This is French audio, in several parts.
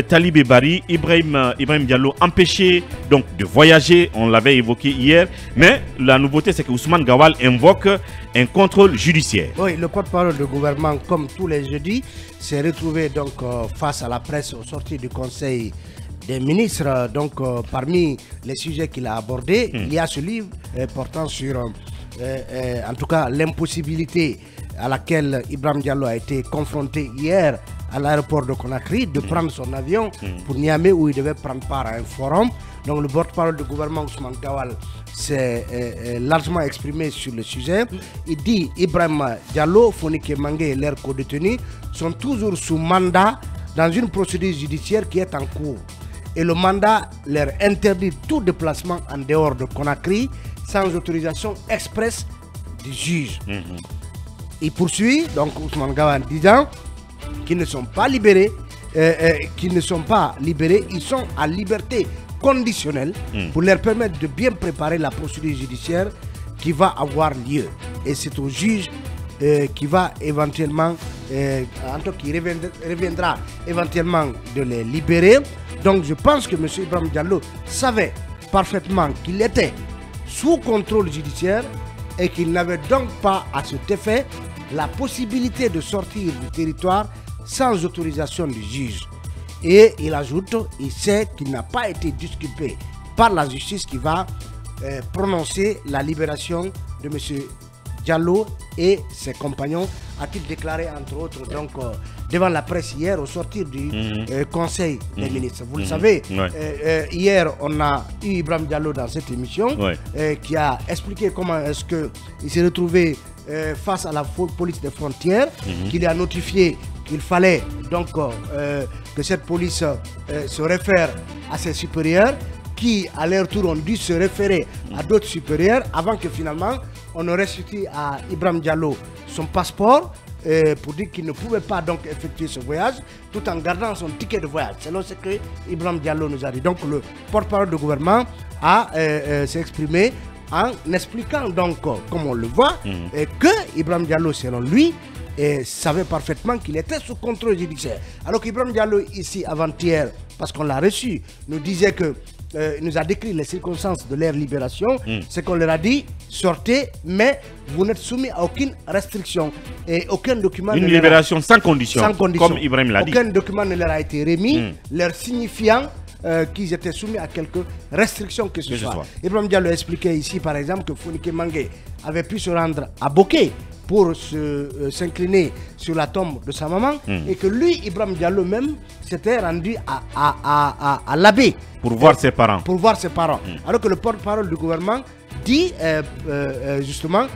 Talibé Bari, Ibrahim Diallo empêché donc de voyager, on l'avait évoqué hier, mais la nouveauté c'est que Ousmane Gawal invoque un contrôle judiciaire. Oui, le porte-parole du gouvernement, comme tous les jeudis, s'est retrouvé donc face à la presse au sortir du Conseil des ministres. Donc parmi les sujets qu'il a abordés, il y a ce livre portant sur en tout cas l'impossibilité à laquelle Ibrahim Diallo a été confronté hier à l'aéroport de Conakry de prendre son avion pour Niamey où il devait prendre part à un forum. Donc le porte-parole du gouvernement Ousmane Gawal s'est largement exprimé sur le sujet. Il dit Ibrahim Diallo, Fonike Mangé et leurs co-détenus sont toujours sous mandat dans une procédure judiciaire qui est en cours. Et le mandat leur interdit tout déplacement en dehors de Conakry sans autorisation expresse du juge. Il poursuit, donc Ousmane Gawal disant qu'ils ne sont pas libérés, ils sont à liberté conditionnelle pour leur permettre de bien préparer la procédure judiciaire qui va avoir lieu. Et c'est au juge qui va éventuellement, en tout cas qui reviendra éventuellement de les libérer. Donc je pense que M. Ibrahim Diallo savait parfaitement qu'il était sous contrôle judiciaire et qu'il n'avait donc pas à cet effet la possibilité de sortir du territoire sans autorisation du juge. Et il ajoute, il sait qu'il n'a pas été disculpé par la justice qui va prononcer la libération de M. Diallo et ses compagnons, a-t-il déclaré entre autres donc, devant la presse hier au sortir du Conseil des ministres. Vous le savez, hier on a eu Ibrahim Diallo dans cette émission qui a expliqué comment est-ce qu'il s'est retrouvé face à la police des frontières, qu'il a notifié qu'il fallait donc que cette police se réfère à ses supérieurs qui à leur tour ont dû se référer à d'autres supérieurs avant que finalement on aurait restitué à Ibrahim Diallo son passeport pour dire qu'il ne pouvait pas donc effectuer ce voyage tout en gardant son ticket de voyage. C'est ce que Ibrahim Diallo nous a dit. Donc le porte-parole du gouvernement s'est exprimé en expliquant donc, comme on le voit, que Ibrahim Diallo, selon lui, savait parfaitement qu'il était sous contrôle judiciaire. Alors qu'Ibrahim Diallo, ici, avant-hier, parce qu'on l'a reçu, nous disait que nous a décrit les circonstances de leur libération, c'est qu'on leur a dit sortez, mais vous n'êtes soumis à aucune restriction et aucun document. Une libération sans condition, comme Ibrahim l'a dit. Aucun document ne leur a été remis, leur signifiant qu'ils étaient soumis à quelques restrictions que ce soit. Ibrahim Diallo expliquait ici par exemple que Fonike Mangé avait pu se rendre à Boké pour s'incliner sur la tombe de sa maman et que lui, Ibrahim Diallo même, s'était rendu à l'abbé pour voir ses parents. Alors que le porte-parole du gouvernement dit justement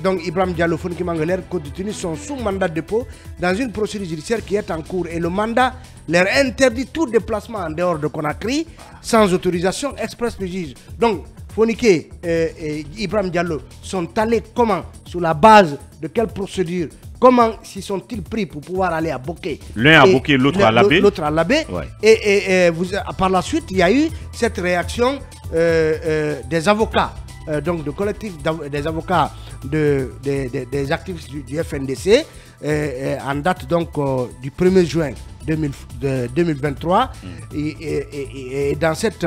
donc Ibrahim Diallo, Fonike Mangé, leurs co-détenus sont sous mandat de dépôt dans une procédure judiciaire qui est en cours et le mandat leur interdit tout déplacement en dehors de Conakry sans autorisation expresse du juge. Donc Fonike et Ibrahim Diallo sont allés comment? Sur la base de quelle procédure? Comment s'y sont-ils pris pour pouvoir aller à Boké? L'un à Boké, l'autre à l'abbé. L'autre à l'abbé. Et par la suite, il y a eu cette réaction des avocats, donc du collectif des avocats des activistes du FNDC, en date donc du 1er juin 2023. Et dans cette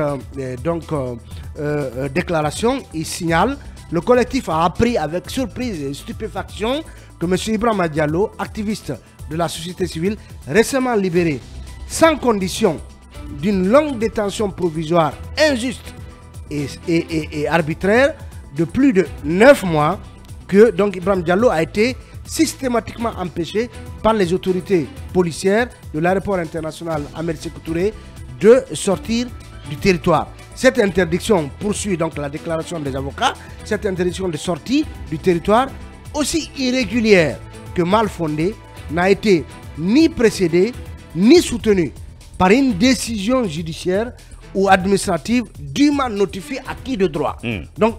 déclaration, il signale le collectif a appris avec surprise et stupéfaction que M. Ibrahim Diallo, activiste de la société civile, récemment libéré sans condition d'une longue détention provisoire injuste et arbitraire de plus de 9 mois, que donc Ibrahim Diallo a été systématiquement empêché par les autorités policières de l'aéroport international Ahmed Sékou Touré de sortir du territoire. Cette interdiction poursuit donc la déclaration des avocats. Cette interdiction de sortie du territoire, aussi irrégulière que mal fondée, n'a été ni précédée ni soutenue par une décision judiciaire ou administrative dûment notifiée à qui de droit. Donc,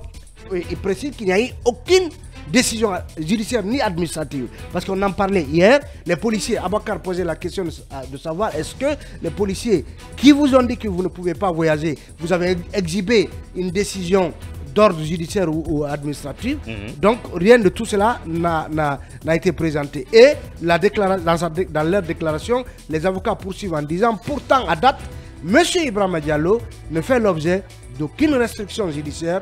il précise qu'il n'y a eu aucune décision judiciaire ni administrative. Parce qu'on en parlait hier, les policiers, Abakar posait la question de savoir est-ce que les policiers qui vous ont dit que vous ne pouvez pas voyager, vous avez exhibé une décision d'ordre judiciaire ou administratif. Donc rien de tout cela n'a été présenté. Et dans leur déclaration, les avocats poursuivent en disant, pourtant à date, M. Ibrahima Diallo ne fait l'objet d'aucune restriction judiciaire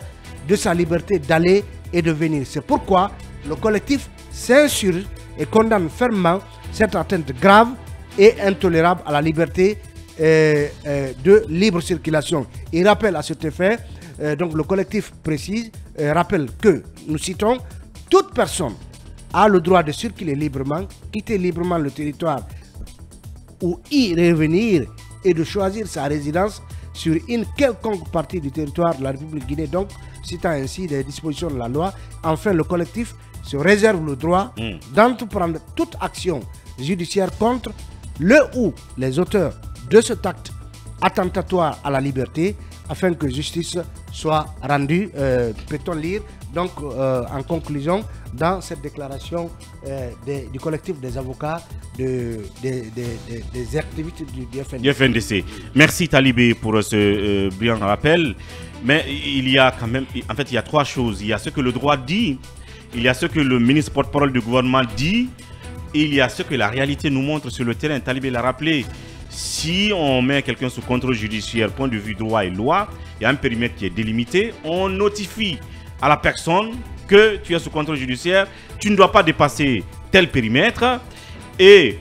de sa liberté d'aller et de venir. C'est pourquoi le collectif s'insurge et condamne fermement cette atteinte grave et intolérable à la liberté de libre circulation. Il rappelle à cet effet, donc le collectif précise, rappelle que, nous citons, toute personne a le droit de circuler librement, quitter librement le territoire ou y revenir et de choisir sa résidence sur une quelconque partie du territoire de la République Guinée, donc citant ainsi des dispositions de la loi. Enfin, le collectif se réserve le droit d'entreprendre toute action judiciaire contre le ou les auteurs de cet acte attentatoire à la liberté afin que justice soit rendue. Peut-on lire donc en conclusion dans cette déclaration du collectif des avocats des activités du FNDC. Merci Talibé pour ce brillant rappel. Mais il y a quand même, en fait, il y a trois choses. Il y a ce que le droit dit, il y a ce que le ministre porte-parole du gouvernement dit, et il y a ce que la réalité nous montre sur le terrain. Talibé l'a rappelé. Si on met quelqu'un sous contrôle judiciaire, point de vue droit et loi, il y a un périmètre qui est délimité, on notifie à la personne que tu es sous contrôle judiciaire, tu ne dois pas dépasser tel périmètre. Et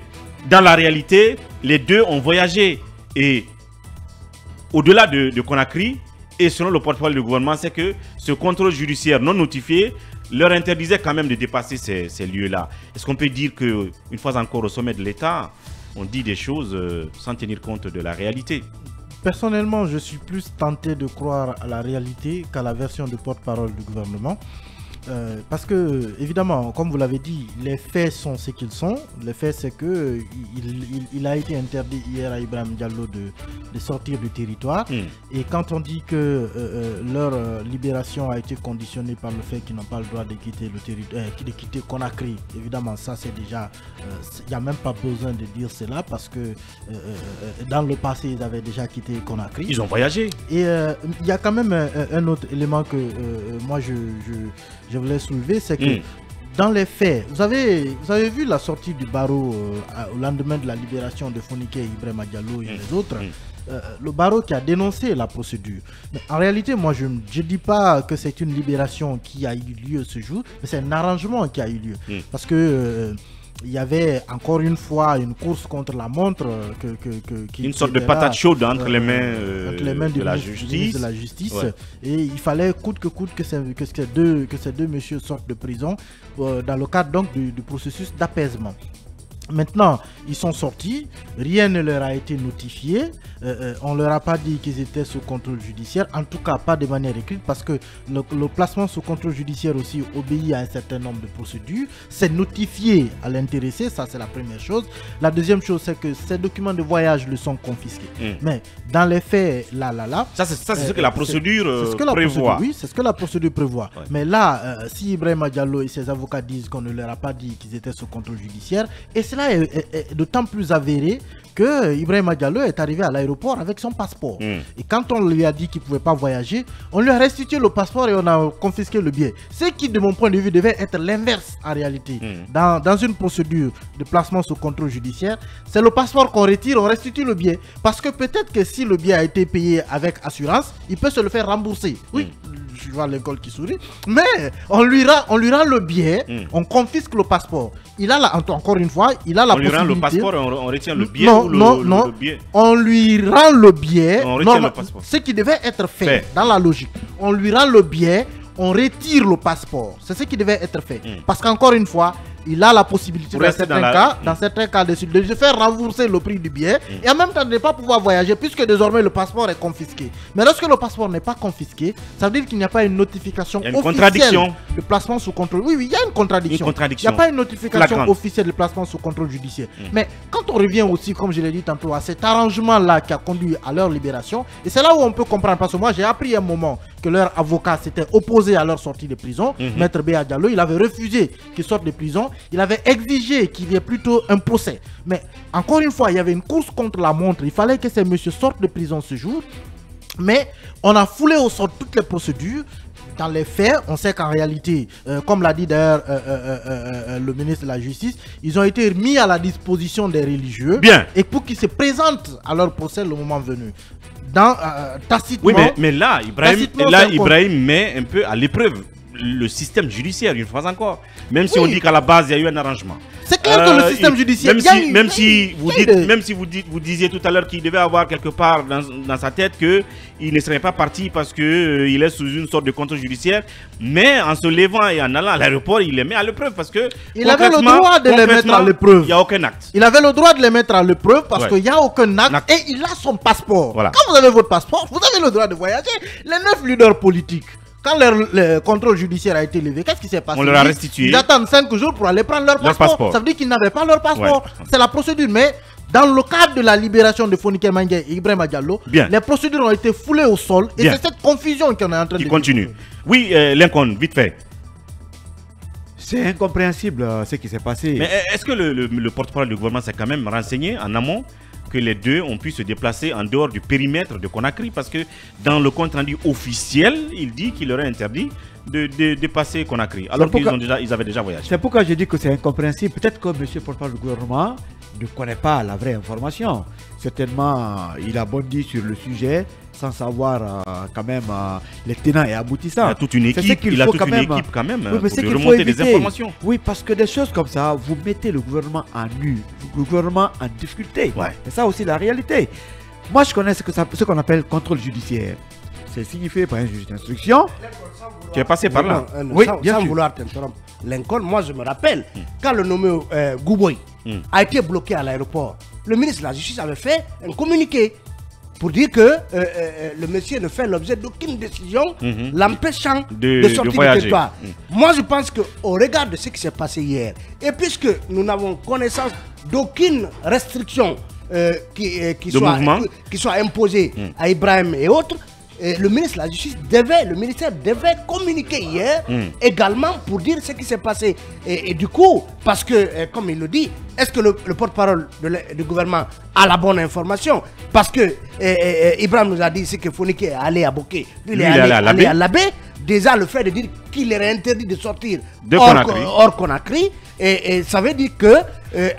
dans la réalité, les deux ont voyagé. Et au-delà de Conakry, et selon le porte-parole du gouvernement, c'est que ce contrôle judiciaire non notifié leur interdisait quand même de dépasser ces lieux-là. Est-ce qu'on peut dire qu'une fois encore au sommet de l'État, on dit des choses sans tenir compte de la réalité? Personnellement, je suis plus tenté de croire à la réalité qu'à la version de porte-parole du gouvernement. Parce que, évidemment, comme vous l'avez dit, les faits sont ce qu'ils sont. Les faits, c'est que il a été interdit hier à Ibrahima Diallo de sortir du territoire. Et quand on dit que leur libération a été conditionnée par le fait qu'ils n'ont pas le droit de quitter le territoire, de quitter Conakry, évidemment, ça c'est déjà, il n'y a même pas besoin de dire cela parce que dans le passé, ils avaient déjà quitté Conakry. Ils ont voyagé. Et il y a quand même un autre élément que moi je voulais soulever, c'est que dans les faits, vous avez vu la sortie du barreau au lendemain de la libération de Fonike, Ibrahima Diallo et les autres. Le barreau qui a dénoncé la procédure. Mais en réalité, moi, je ne dis pas que c'est une libération qui a eu lieu ce jour, mais c'est un arrangement qui a eu lieu. Parce que il y avait encore une fois une course contre la montre. Une sorte de patate chaude entre les mains de la justice. Ouais. Et il fallait coûte que coûte que ces deux messieurs sortent de prison dans le cadre donc du processus d'apaisement. Maintenant, ils sont sortis, rien ne leur a été notifié, on ne leur a pas dit qu'ils étaient sous contrôle judiciaire, en tout cas pas de manière écrite, parce que le placement sous contrôle judiciaire aussi obéit à un certain nombre de procédures, c'est notifié à l'intéressé, ça c'est la première chose. La deuxième chose, c'est que ces documents de voyage le sont confisqués. Mais dans les faits, ça c'est ce que la procédure prévoit. Oui, c'est ce que la procédure prévoit. Ouais. Mais là, si Ibrahima Diallo et ses avocats disent qu'on ne leur a pas dit qu'ils étaient sous contrôle judiciaire, et cela est d'autant plus avéré que Ibrahima Diallo est arrivé à l'aéroport avec son passeport. Et quand on lui a dit qu'il ne pouvait pas voyager, on lui a restitué le passeport et on a confisqué le billet. Ce qui, de mon point de vue, devait être l'inverse en réalité. Dans une procédure de placement sous contrôle judiciaire, c'est le passeport qu'on retire, on restitue le billet. Parce que peut-être que si le billet a été payé avec assurance, il peut se le faire rembourser. Oui. Je vois l'école qui sourit, mais on lui rend le billet, on confisque le passeport. Il a encore une fois, il a la possibilité. On lui rend le passeport, on retient le billet. Non, le billet. On lui rend le billet. On retient le passeport. Ce qui devait être fait dans la logique. On lui rend le billet, on retire le passeport. C'est ce qui devait être fait. Parce qu'encore une fois, il a la possibilité dans certains cas de se faire rembourser le prix du billet et en même temps de ne pas pouvoir voyager puisque désormais le passeport est confisqué. Mais lorsque le passeport n'est pas confisqué, ça veut dire qu'il n'y a pas une notification officielle de placement sous contrôle. Oui, il y a une contradiction. Il n'y a pas une notification officielle de placement sous contrôle judiciaire. Mais quand on revient aussi, comme je l'ai dit tantôt, à cet arrangement-là qui a conduit à leur libération, et c'est là où on peut comprendre, parce que moi j'ai appris un moment que leur avocat s'était opposé à leur sortie de prison. Maître Béa Diallo, il avait refusé qu'ils sortent de prison. Il avait exigé qu'il y ait plutôt un procès. Mais encore une fois, il y avait une course contre la montre. Il fallait que ces messieurs sortent de prison ce jour. Mais on a foulé au sort toutes les procédures. dans les faits, on sait qu'en réalité, comme l'a dit d'ailleurs le ministre de la Justice, ils ont été mis à la disposition des religieux. Bien. Et pour qu'ils se présentent à leur procès le moment venu. Tacitement. Oui, mais là, Ibrahim met un peu à l'épreuve le système judiciaire, une fois encore. Même si on dit qu'à la base, il y a eu un arrangement. C'est clair que le système judiciaire... Même si vous disiez tout à l'heure qu'il devait avoir quelque part dans sa tête qu'il ne serait pas parti parce qu'il est sous une sorte de contrôle judiciaire, mais en se levant et en allant à l'aéroport, il les met à l'épreuve parce que... Il avait le droit de les mettre à l'épreuve. Il n'y a aucun acte. Il avait le droit de les mettre à l'épreuve parce qu'il n'y a aucun acte et il a son passeport. Voilà. Quand vous avez votre passeport, vous avez le droit de voyager. Les 9 leaders politiques, quand le contrôle judiciaire a été levé, qu'est-ce qui s'est passé? On leur a restitué. Ils attendent 5 jours pour aller prendre leur passeport. Ça veut dire qu'ils n'avaient pas leur passeport. Ouais. C'est la procédure. Mais dans le cadre de la libération de Fonike Mengue et Ibrahim Diallo, les procédures ont été foulées au sol. Et c'est cette confusion qu'on est en train de continue. Oui, Lincoln, vite fait. C'est incompréhensible ce qui s'est passé. Mais est-ce que le porte-parole du gouvernement s'est quand même renseigné en amont que les deux ont pu se déplacer en dehors du périmètre de Conakry? Parce que dans le compte rendu officiel, il dit qu'il leur est interdit de dépasser Conakry, alors qu'ils avaient déjà voyagé. C'est pourquoi je dis que c'est incompréhensible. Peut-être que M. le porte-parole du gouvernement ne connaît pas la vraie information. Certainement, il a bondi sur le sujet sans savoir quand même les tenants et aboutissants. Il a toute une équipe, quand même oui, pour remonter des informations. Oui, parce que des choses comme ça, vous mettez le gouvernement en nu, le gouvernement en difficulté. Ouais. C'est ça aussi la réalité. Moi, je connais ce qu'on appelle contrôle judiciaire. C'est signifié par un juge d'instruction. Tu es passé par là. Oui, sans vouloir t'interrompre. Lincoln, moi je me rappelle, quand le nommé Gouboy a été bloqué à l'aéroport, le ministre de la Justice avait fait un communiqué pour dire que le monsieur ne fait l'objet d'aucune décision l'empêchant de sortir du territoire. Moi je pense qu'au regard de ce qui s'est passé hier, et puisque nous n'avons connaissance d'aucune restriction qui soit imposée à Ibrahim et autres, le ministre de la Justice le ministère devait communiquer hier également pour dire ce qui s'est passé. Et du coup, parce que, comme il le dit, est-ce que le porte-parole du gouvernement a la bonne information? Parce que Ibrahim nous a dit que Fonike est allé à Boké, lui il est allé à Labé. Déjà, le fait de dire qu'il est interdit de sortir hors Conakry, et ça veut dire que,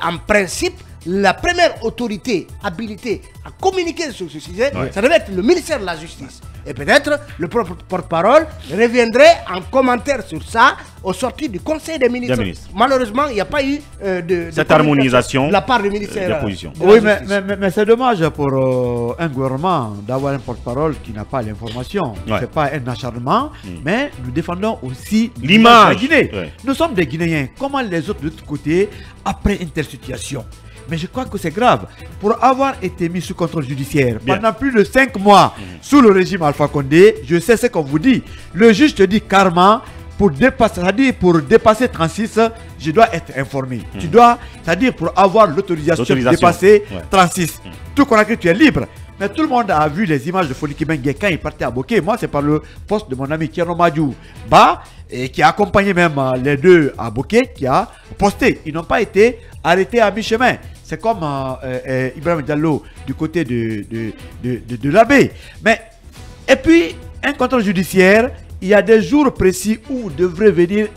en principe, la première autorité habilitée à communiquer sur ce sujet, ça devait être le ministère de la Justice. Et peut-être le porte-parole reviendrait en commentaire sur ça au sortir du Conseil des ministres. Malheureusement, il n'y a pas eu cette harmonisation de la part du ministère. Oui, mais c'est dommage pour un gouvernement d'avoir un porte-parole qui n'a pas l'information. Ce n'est pas un acharnement, mais nous défendons aussi l'image de la Guinée. Nous sommes des Guinéens. Comment les autres de l'autre côté, après une telle situation? Mais je crois que c'est grave. Pour avoir été mis sous contrôle judiciaire pendant plus de 5 mois sous le régime Alpha Condé, je sais ce qu'on vous dit. Le juge te dit carrément, pour dépasser 36, je dois être informé. Tu dois, c'est-à-dire pour avoir l'autorisation de dépasser 36. Tout Conakry, tu es libre. Mais tout le monde a vu les images de Fonike Mengue quand il partait à Boké. Moi, c'est par le poste de mon ami Thierno Madiou et qui a accompagné même les deux à Boké, qui a posté. Ils n'ont pas été arrêtés à mi-chemin. C'est comme Ibrahim Diallo du côté de l'abbé. Mais, et puis, un contrôle judiciaire, il y a des jours précis où vous devrez venir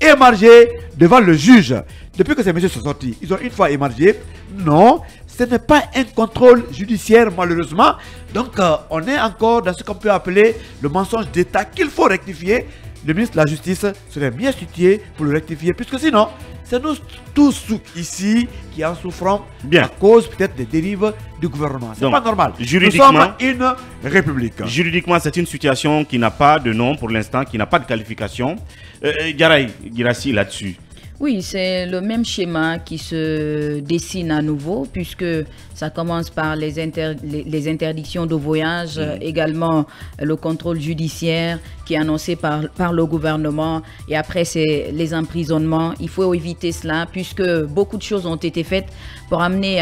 émarger devant le juge. Depuis que ces messieurs sont sortis, ils ont une fois émargé. Non, ce n'est pas un contrôle judiciaire, malheureusement. Donc, on est encore dans ce qu'on peut appeler le mensonge d'État qu'il faut rectifier. Le ministre de la Justice serait bien situé pour le rectifier, puisque sinon, c'est nous tous ici qui en souffrons à cause peut-être des dérives du gouvernement. C'est pas normal. Nous sommes une république. Juridiquement, c'est une situation qui n'a pas de nom pour l'instant, qui n'a pas de qualification. Girassi là-dessus. Oui, c'est le même schéma qui se dessine à nouveau, puisque ça commence par les interdictions de voyage, également le contrôle judiciaire qui est annoncé par le gouvernement, et après c'est les emprisonnements. Il faut éviter cela, puisque beaucoup de choses ont été faites pour amener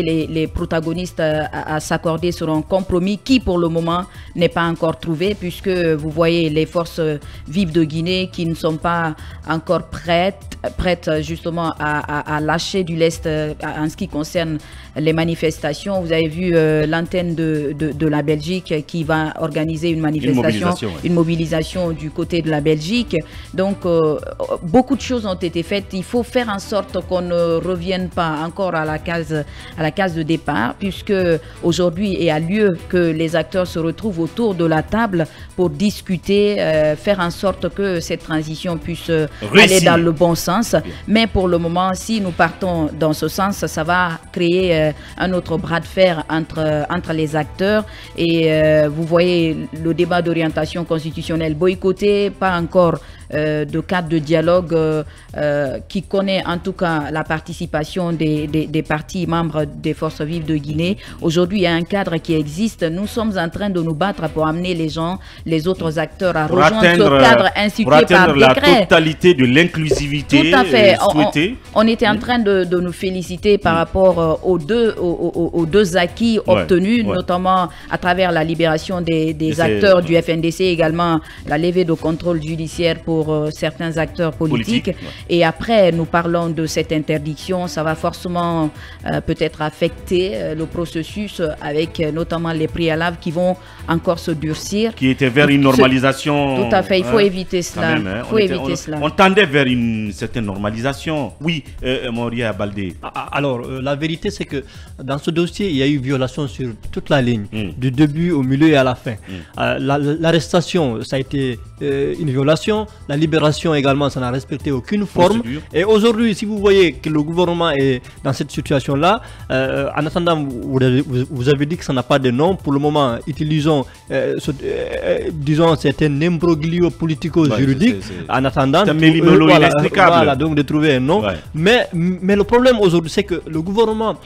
les protagonistes à s'accorder sur un compromis qui pour le moment n'est pas encore trouvé, puisque vous voyez les forces vives de Guinée qui ne sont pas encore encore prête justement à lâcher du lest en ce qui concerne les manifestations. Vous avez vu l'antenne de la Belgique qui va organiser une manifestation, une mobilisation du côté de la Belgique. Donc, beaucoup de choses ont été faites. Il faut faire en sorte qu'on ne revienne pas encore à la case de départ, puisque aujourd'hui il a lieu que les acteurs se retrouvent autour de la table pour discuter, faire en sorte que cette transition puisse aller dans le bon sens. Bien. Mais pour le moment, si nous partons dans ce sens, ça va créer un autre bras de fer entre les acteurs. Et vous voyez le débat d'orientation constitutionnelle boycotté, pas encore de cadre de dialogue qui connaît en tout cas la participation des partis membres des forces vives de Guinée. Aujourd'hui, il y a un cadre qui existe. Nous sommes en train de nous battre pour amener les autres acteurs à rejoindre ce cadre institué par décret. La totalité de l'inclusivité souhaitée. On était en train de nous féliciter par rapport aux deux acquis obtenus, notamment à travers la libération des acteurs du FNDC, également la levée de contrôle judiciaire pour certains acteurs politiques. Et après, nous parlons de cette interdiction. Ça va forcément peut-être affecter le processus avec notamment les préalables qui vont encore se durcir. Qui était vers une normalisation. Tout à fait, il faut éviter cela. On tendait vers une certaine normalisation. Oui, Moria Baldé. Alors, la vérité, c'est que dans ce dossier, il y a eu violation sur toute la ligne, du début au milieu et à la fin. L'arrestation, ça a été une violation. La libération également, ça n'a respecté aucune forme. Et aujourd'hui, si vous voyez que le gouvernement est dans cette situation-là, en attendant, vous avez dit que ça n'a pas de nom. Pour le moment, utilisons, disons, c'est un imbroglio politico-juridique. En attendant, donc de trouver un nom. Mais le problème aujourd'hui, c'est que le gouvernement,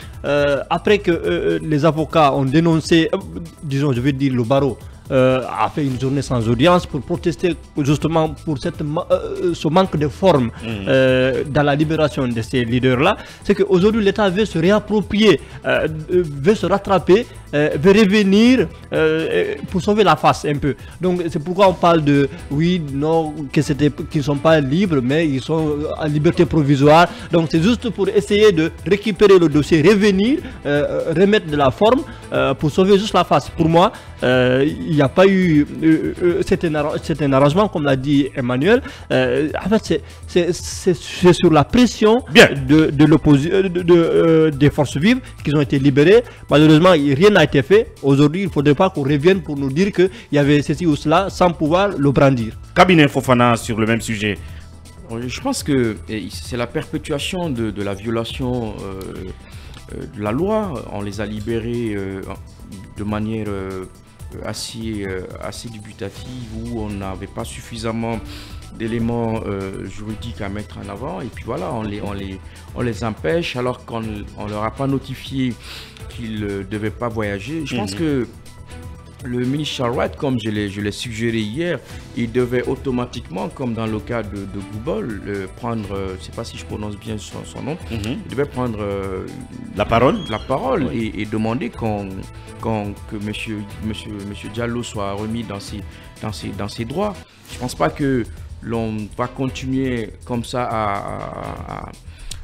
après que les avocats ont dénoncé, disons, je vais dire le barreau, a fait une journée sans audience pour protester justement pour ce manque de forme dans la libération de ces leaders-là. C'est qu'aujourd'hui, l'État veut se réapproprier, veut se rattraper, veut revenir pour sauver la face un peu. Donc, c'est pourquoi on parle de, oui, non, qu'ils ne sont pas libres, mais ils sont en liberté provisoire. Donc, c'est juste pour essayer de récupérer le dossier, revenir, remettre de la forme pour sauver juste la face. Pour moi, il n'y a pas eu c'est un arrangement comme l'a dit Emmanuel. En fait c'est sur la pression de l'opposition des forces vives qu'ils ont été libérés. Malheureusement rien n'a été fait. Aujourd'hui il ne faudrait pas qu'on revienne pour nous dire qu'il y avait ceci ou cela sans pouvoir le brandir. Cabinet Fofana sur le même sujet. Je pense que c'est la perpétuation de la violation de la loi. On les a libérés de manière assez dubitative, où on n'avait pas suffisamment d'éléments juridiques à mettre en avant, et puis voilà, on les empêche alors qu'on ne leur a pas notifié qu'ils ne devaient pas voyager. Je pense que le ministre Charles White, comme je l'ai suggéré hier, il devait automatiquement, comme dans le cas de Goubol, prendre, je ne sais pas si je prononce bien son nom, il devait prendre la parole et demander que monsieur Diallo soit remis dans ses droits. Je ne pense pas que l'on va continuer comme ça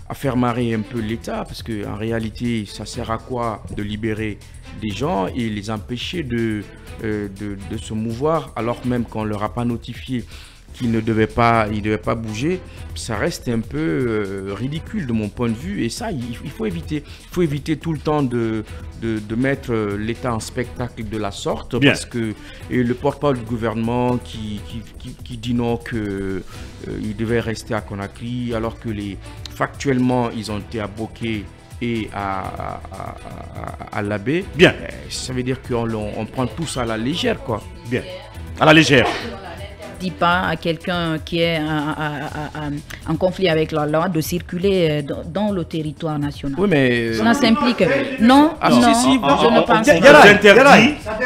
à faire marrer un peu l'État, parce qu'en réalité, ça sert à quoi de libérer des gens et les empêcher de se mouvoir, alors même qu'on ne leur a pas notifié qu'ils ne devaient pas bouger. Ça reste un peu ridicule de mon point de vue, et ça, il faut éviter. Il faut éviter tout le temps de mettre l'État en spectacle de la sorte. Bien. Parce que le porte-parole du gouvernement qui dit non, qu'il devait rester à Conakry, alors que factuellement, ils ont été à Boké et à l'abbé. Bien. Ça veut dire qu'on prend tout ça à la légère, quoi. Bien. À la légère. Dit pas à quelqu'un qui est en conflit avec la loi de circuler dans le territoire national. Oui, mais cela s'implique. Non, non, je ne pense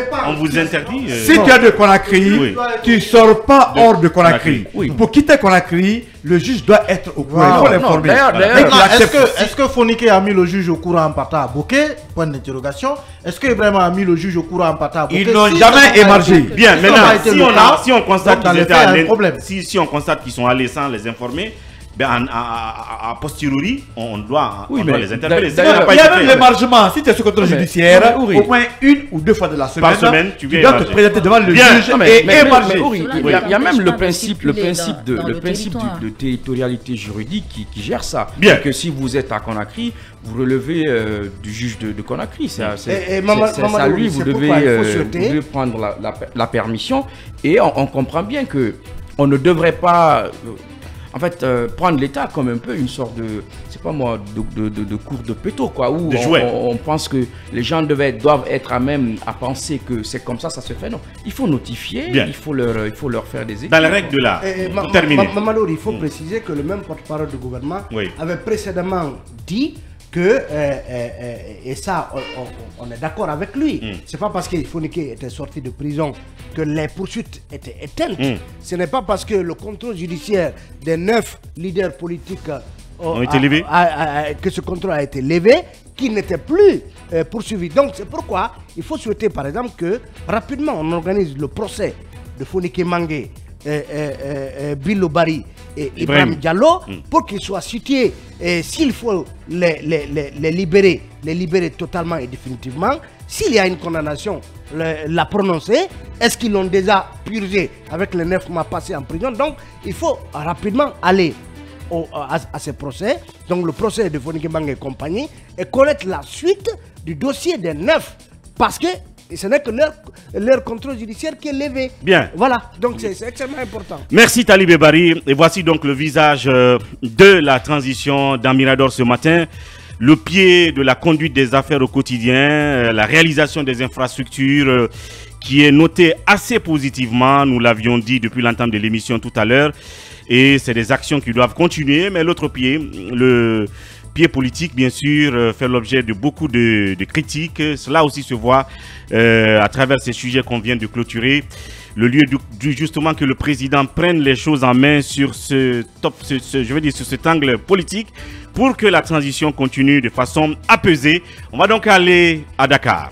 pas. On vous interdit. Si tu es de Conakry, tu ne sors pas hors de Conakry. Pour quitter Conakry, le juge doit être au courant. Il faut l'informer. Est-ce que Fonike a mis le juge au courant en partant à Boké? Point d'interrogation. Est-ce que Ibrahim a mis le juge au courant en partant à Boké? Ils n'ont jamais émargé. Bien, maintenant, si on constate qu'ils étaient allés, si on constate qu'ils sont allés sans les informer, ben, a posteriori, on doit les interpeller. Il y a même l'émargement. Si tu es sous contrôle judiciaire, au moins 1 ou 2 fois de la semaine, tu dois te présenter devant le juge et émarger. Il y a même le principe de territorialité juridique qui gère ça. Bien. Que si vous êtes à Conakry, vous relevez du juge de Conakry. C'est à lui, vous devez prendre la permission. Et on comprend bien que on ne devrait pas... En fait, prendre l'État comme un peu une sorte de, c'est pas moi, de cours de péto, quoi, où on pense que les gens doivent être à même à penser que c'est comme ça se fait. Non, il faut notifier, il faut leur faire des études. Dans les règles de l'art, terminé. Mamadou, il faut préciser que le même porte-parole du gouvernement avait précédemment dit que, et ça, on est d'accord avec lui. C'est pas parce que Fonike était sorti de prison que les poursuites étaient éteintes. Ce n'est pas parce que le contrôle judiciaire des 9 leaders politiques ont été levés, que ce contrôle a été levé, qu'il n'était plus poursuivi. Donc c'est pourquoi il faut souhaiter par exemple que rapidement on organise le procès de Fonike Mangé, Billo Bari et Ibrahim Diallo pour qu'ils soient situés, et s'il faut les libérer totalement et définitivement. S'il y a une condamnation, la prononcer. Est-ce qu'ils l'ont déjà purgé avec les 9 mois passés en prison? Donc il faut rapidement aller à ce procès, donc le procès de Fonike Mangé et compagnie, et connaître la suite du dossier des 9, parce que ce n'est que leur contrôle judiciaire qui est levé. Bien. Voilà, donc c'est extrêmement important. Merci Talibé Bari. Et voici donc le visage de la transition dans Mirador ce matin. Le pied de la conduite des affaires au quotidien, la réalisation des infrastructures qui est notée assez positivement, nous l'avions dit depuis l'entame de l'émission tout à l'heure. Et c'est des actions qui doivent continuer, mais l'autre pied, le pied politique, bien sûr, fait l'objet de beaucoup de critiques. Cela aussi se voit à travers ces sujets qu'on vient de clôturer. Le lieu justement que le président prenne les choses en main sur sur cet angle politique pour que la transition continue de façon apaisée. On va donc aller à Dakar.